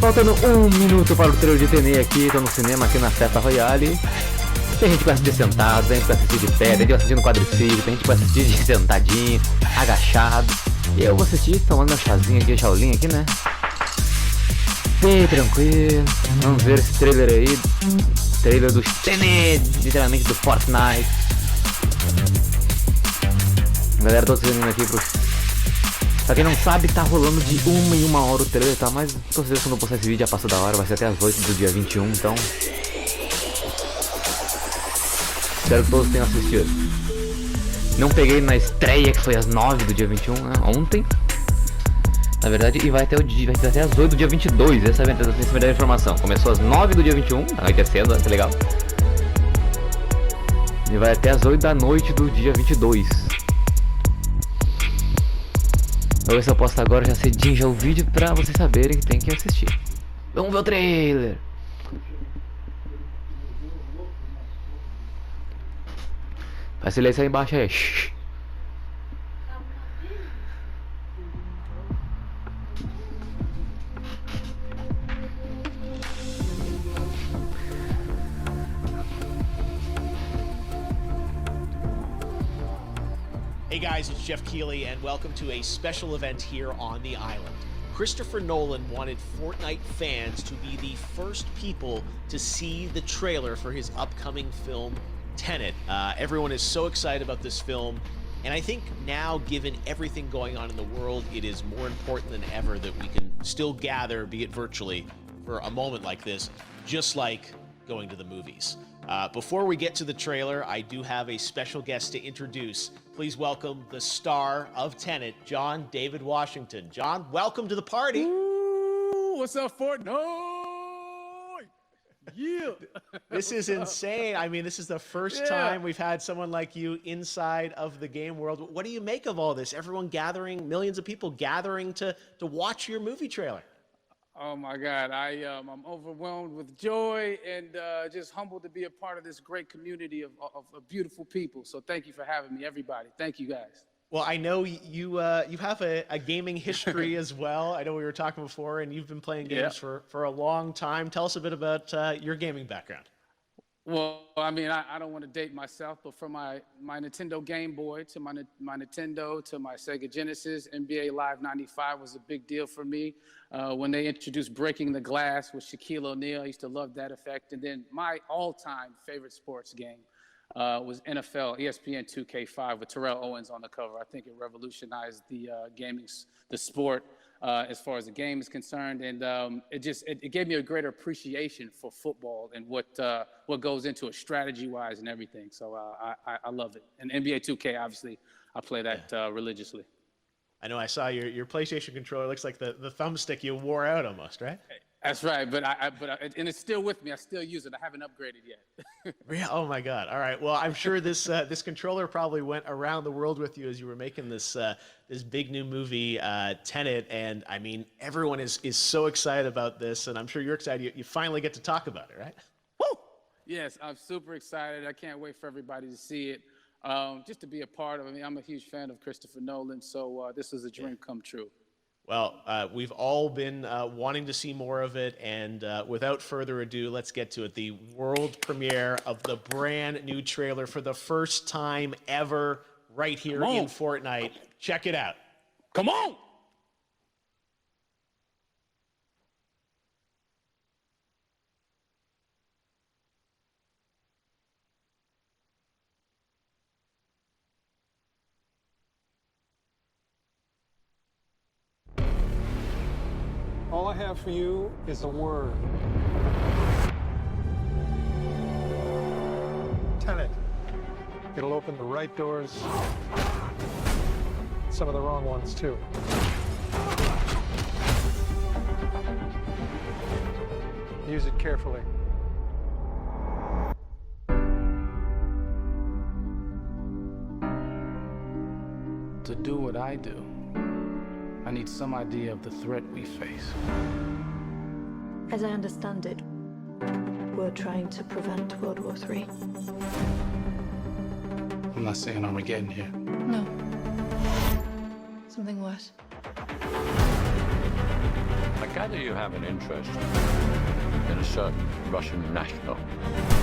Faltando 1 minuto para o trailer de tenet aqui, tô no cinema aqui na Festa Royale. Tem gente que vai assistir sentado, tem gente que vai assistir de pé, tem gente que vai assistir no quadriciclo, tem gente que vai assistir de sentadinho, agachado. E eu vou assistir tomando meu chazinho aqui, Shaolin aqui, né? Bem tranquilo. Vamos ver esse trailer aí. Trailer do tenet, literalmente do Fortnite. Galera, tô saindo aqui pro... Pra quem não sabe, tá rolando de 1 o trailer, tá? Mas com certeza quando eu postar esse vídeo já passou da hora, vai ser até as 8 do dia 21, então... Espero que todos tenham assistido. Não peguei na estreia, que foi às 9 do dia 21, né? Ontem. Na verdade, e vai até as 8 do dia 22, essa é a verdadeira informação. Começou às 9 do dia 21, tá cedo, tá legal? E vai até as 8 da noite do dia 22. Vou ver se eu posto agora já cedinho já o vídeo pra vocês saberem que tem que assistir. Vamos ver o trailer. Faz silêncio aí embaixo aí. Shhh. Hey guys, it's Jeff Keighley, and welcome to a special event here on the island. Christopher Nolan wanted Fortnite fans to be the first people to see the trailer for his upcoming film, Tenet. Everyone is so excited about this film, and I think now, given everything going on in the world, it is more important than ever that we can still gather, be it virtually, for a moment like this, just like going to the movies. Before we get to the trailer, I do have a special guest to introduce. Please welcome the star of Tenet, John David Washington. John, welcome to the party. Ooh, what's up, Fortnite? Yeah. This is insane. I mean, this is the first time we've had someone like you inside of the game world. What do you make of all this? Everyone gathering, millions of people gathering to watch your movie trailer. Oh my God, I'm overwhelmed with joy and just humbled to be a part of this great community of beautiful people. So thank you for having me, everybody. Thank you, guys. Well, I know you have a gaming history as well. I know we were talking before, and you've been playing games for a long time. Tell us a bit about your gaming background. Well, I mean, I don't want to date myself, but from my Nintendo Game Boy to my Nintendo to my Sega Genesis, NBA Live 95 was a big deal for me. When they introduced Breaking the Glass with Shaquille O'Neal, I used to love that effect. And then my all-time favorite sports game was NFL ESPN 2K5 with Terrell Owens on the cover. I think it revolutionized the the sport. As far as the game is concerned, and it gave me a greater appreciation for football and what goes into it strategy-wise and everything. So I love it. And NBA 2K, obviously, I play that religiously. I know I saw your PlayStation controller. Looks like the thumbstick you wore out almost, right? That's right, and it's still with me. I still use it. I haven't upgraded yet. Yeah. Oh my God. All right. Well, I'm sure this this controller probably went around the world with you as you were making this this big new movie, Tenet. And I mean, everyone is so excited about this, and I'm sure you're excited. You finally get to talk about it, right? Woo! Yes, I'm super excited. I can't wait for everybody to see it. Just to be a part of it. I mean, I'm a huge fan of Christopher Nolan, so this is a dream come true. Well, we've all been wanting to see more of it, and without further ado, let's get to it. The world premiere of the brand new trailer for the first time ever right here in Fortnite. Check it out. Come on! All I have for you is a word. Tenet. It'll open the right doors, some of the wrong ones too. Use it carefully. To do what I do, I need some idea of the threat we face. As I understand it, we're trying to prevent World War III. I'm not saying Armageddon here. No. Something worse. I gather you have an interest in a certain Russian national.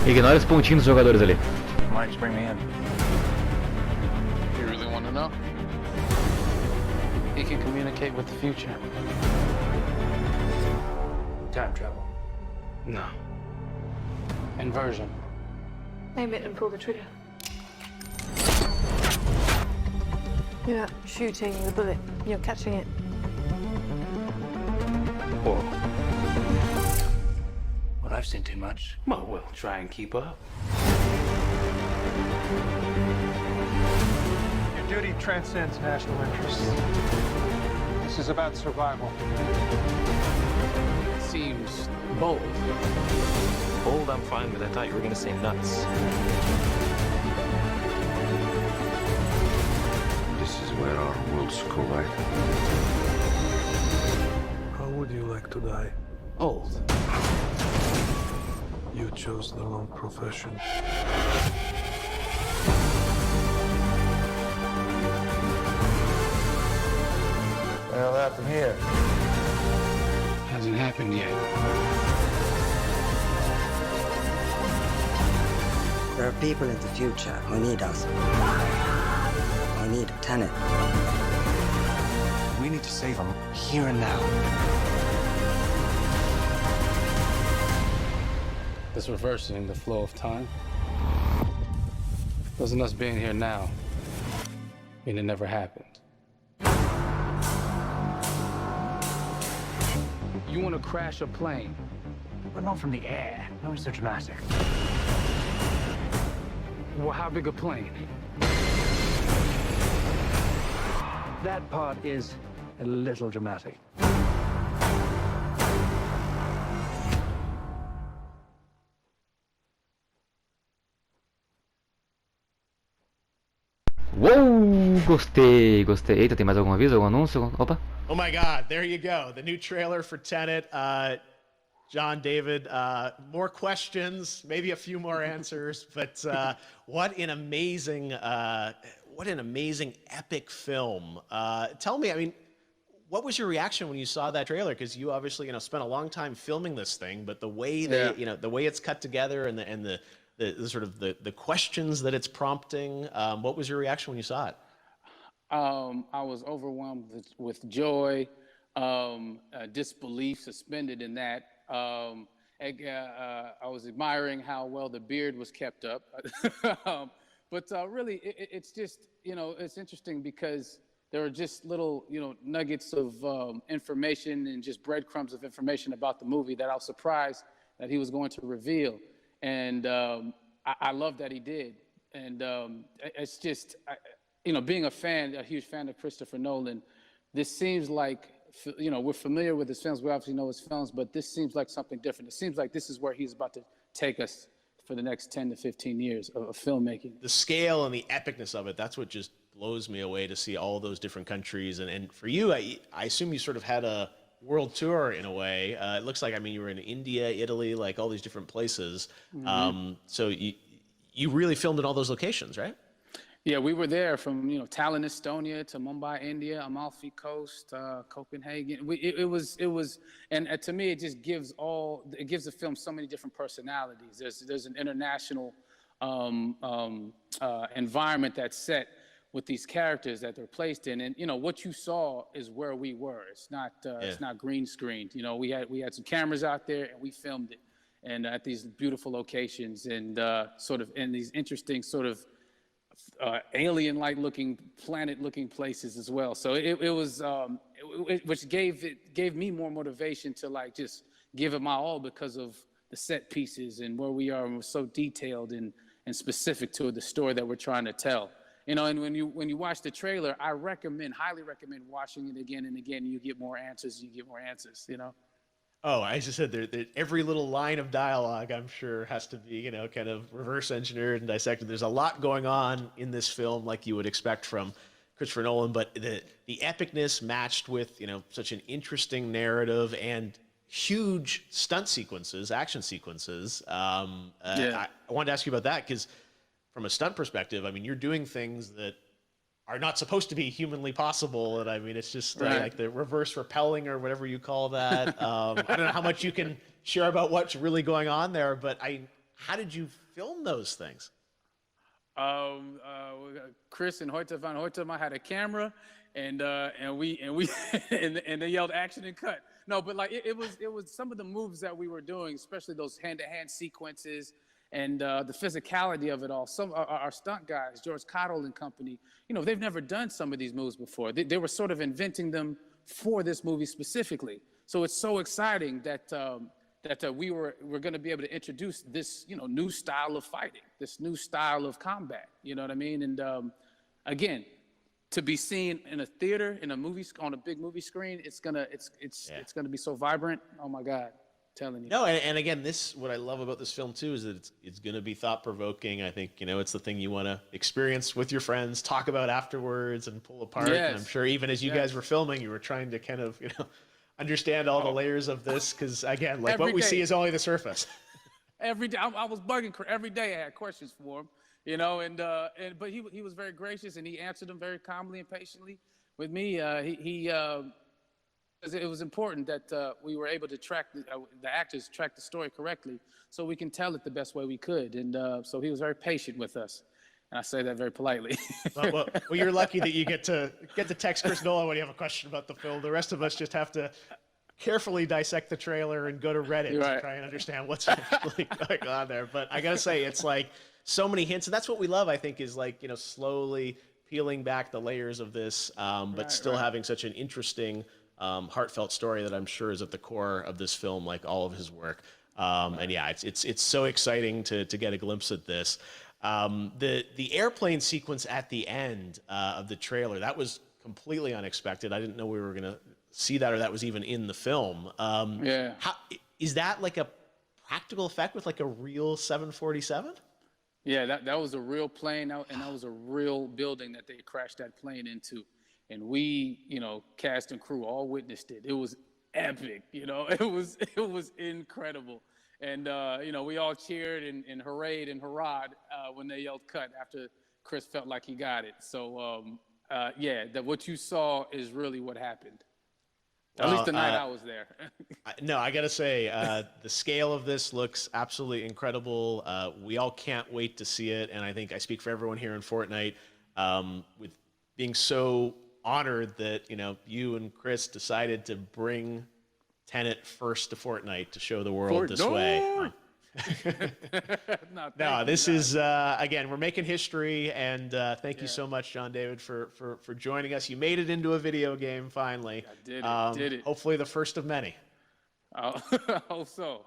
Ignora os pontinhos dos jogadores ali. Why don't you bring me in? You really want to know? He can communicate with the future. Time travel. No. Inversion. Aim it and pull the trigger. You're not shooting the bullet, you're catching it. Whoa. Well, I've seen too much. Well, we'll try and keep up. Your duty transcends national interests. This is about survival. Seems bold. Bold, I'm fine with. I thought you were going to say nuts. This is where our worlds collide. How would you like to die? Old. You chose the wrong profession. Well, happened here. Hasn't happened yet. There are people in the future who need us. Who need a tenet. We need to save them here and now. This reversing the flow of time. Doesn't us being here now mean it never happened? You want to crash a plane? But not from the air. No, it's so dramatic. Well, how big a plane? That part is a little dramatic. Uou, gostei, gostei. Eita, tem mais algum aviso, algum anúncio? Opa. Oh my God, there you go. The new trailer for Tenet. John, David, more questions, maybe a few more answers, but what an amazing epic film. Tell me, I mean, what was your reaction when you saw that trailer? Because you obviously, spent a long time filming this thing, but the way the way it's cut together and the sort of the questions that it's prompting, what was your reaction when you saw it? I was overwhelmed with joy, disbelief suspended in that. I was admiring how well the beard was kept up. But really, it's just, it's interesting because there are just little, nuggets of information and just breadcrumbs of information about the movie that I was surprised that he was going to reveal. And I love that he did. And it's just, being a huge fan of Christopher Nolan, this seems like, we're familiar with his films. We obviously know his films, but this seems like something different. It seems like this is where he's about to take us for the next 10 to 15 years of filmmaking. The scale and the epicness of it, that's what just blows me away to see all those different countries. And for you, I assume you sort of had a world tour in a way. It looks like, you were in India, Italy, like all these different places. Mm-hmm. So you really filmed in all those locations, right? Yeah, we were there from Tallinn, Estonia, to Mumbai, India, Amalfi Coast, Copenhagen. It was, and to me, it just gives the film so many different personalities. There's an international environment that's set with these characters that they're placed in, and what you saw is where we were. It's not green screened. We had some cameras out there and we filmed it, and at these beautiful locations and sort of in these interesting sort of alien-like looking, planet-looking places as well. So it was, which gave me more motivation to just give it my all because of the set pieces and where we are, and we're so detailed and specific to the story that we're trying to tell. And when you watch the trailer, I highly recommend watching it again and again. You get more answers. Oh, I just said that every little line of dialogue, I'm sure, has to be, kind of reverse engineered and dissected. There's a lot going on in this film, like you would expect from Christopher Nolan, but the epicness matched with, such an interesting narrative and huge stunt sequences, action sequences. I wanted to ask you about that because from a stunt perspective, you're doing things that are not supposed to be humanly possible. And I mean, it's just like the reverse repelling or whatever you call that. I don't know how much you can share about what's really going on there, but how did you film those things? Chris and Hoyte van Hoytema had a camera, and they yelled action and cut. No, but like it was some of the moves that we were doing, especially those hand-to-hand sequences and the physicality of it all. Some our stunt guys, George Cottle and company, you know, they've never done some of these moves before. They were sort of inventing them for this movie specifically. So it's so exciting that we're going to be able to introduce this, you know, new style of fighting, this new style of combat. You know what I mean? And again, to be seen in a theater, in a movie, on a big movie screen, it's gonna be so vibrant. Oh my God, I'm telling you. No, and again, what I love about this film too is that it's gonna be thought provoking. I think, you know, it's the thing you want to experience with your friends, talk about afterwards, and pull apart. Yes. And I'm sure even as you guys were filming, you were trying to kind of, you know, understand all the layers of this, because again, like what we see is only the surface. Every day, I was bugging. Every day, I had questions for him. You know, but he was very gracious, and he answered them very calmly and patiently with me. It was important that we were able to track the actors track the story correctly, so we can tell it the best way we could. And so he was very patient with us, and I say that very politely. well, you're lucky that you get to text Chris Nolan when you have a question about the film. The rest of us just have to carefully dissect the trailer and go to Reddit to try and understand what's really going on there. But I gotta say, it's like so many hints, and that's what we love, I think, is like, you know, slowly peeling back the layers of this, but still having such an interesting, heartfelt story that I'm sure is at the core of this film, like all of his work. And yeah, it's so exciting to get a glimpse at this. The airplane sequence at the end of the trailer, that was completely unexpected. I didn't know we were gonna see that, or that was even in the film. How is that, like a practical effect with like a real 747? Yeah, that was a real plane, and that was a real building that they crashed that plane into. And we, you know, cast and crew all witnessed it. It was epic, you know, it was incredible. And, you know, we all cheered and hurrayed and hurrahed when they yelled cut after Chris felt like he got it. So, yeah, what you saw is really what happened. At least the night I was there. No, I gotta say, the scale of this looks absolutely incredible. We all can't wait to see it, and I think I speak for everyone here in Fortnite, with being so honored that, you know, you and Chris decided to bring Tenet first to Fortnite to show the world this way. No, this is again, we're making history, and thank you so much, John David, for joining us. You made it into a video game finally. I did it. Hopefully the first of many. I hope so.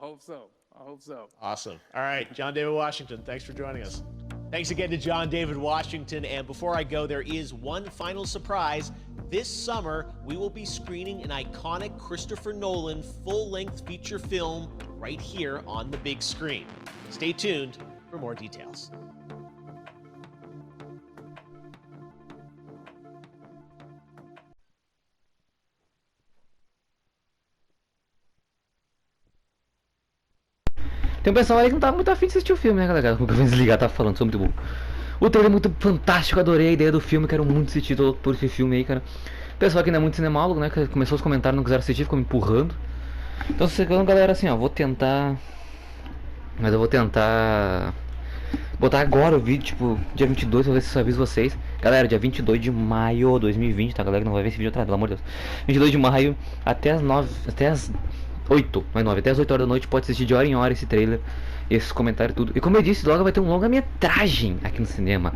Awesome. All right, John David Washington, thanks for joining us. Thanks again to John David Washington. And before I go, there is one final surprise. This summer, we will be screening an iconic Christopher Nolan full-length feature film right here on the big screen. Stay tuned for more details. Tem um pessoal aí que não tá muito afim de assistir o filme, né, galera? Como eu vou desligar, tá falando, sou muito bom. O trailer é muito fantástico, adorei a ideia do filme, quero muito assistir por esse filme aí, cara. O pessoal aqui não é muito cinemálogo, né, que começou os comentários, não quiseram assistir, ficou me empurrando. Então, galera, assim, ó, vou tentar... Mas eu vou tentar... botar agora o vídeo, tipo, dia 22, vou ver se eu aviso vocês. Galera, dia 22 de maio de 2020, tá, galera, que não vai ver esse vídeo atrás, pelo amor de Deus. 22 de maio, até as 9, até as 8, não é 9, até as 8 horas da noite, pode assistir de hora em hora esse trailer, esses comentários, tudo. E como eu disse, logo vai ter um longa-metragem aqui no cinema.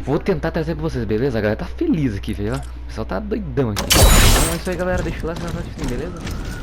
Vou tentar trazer pra vocês, beleza? A galera tá feliz aqui, velho. O pessoal tá doidão aqui. Então é isso aí, galera, deixa o like na notificação, beleza?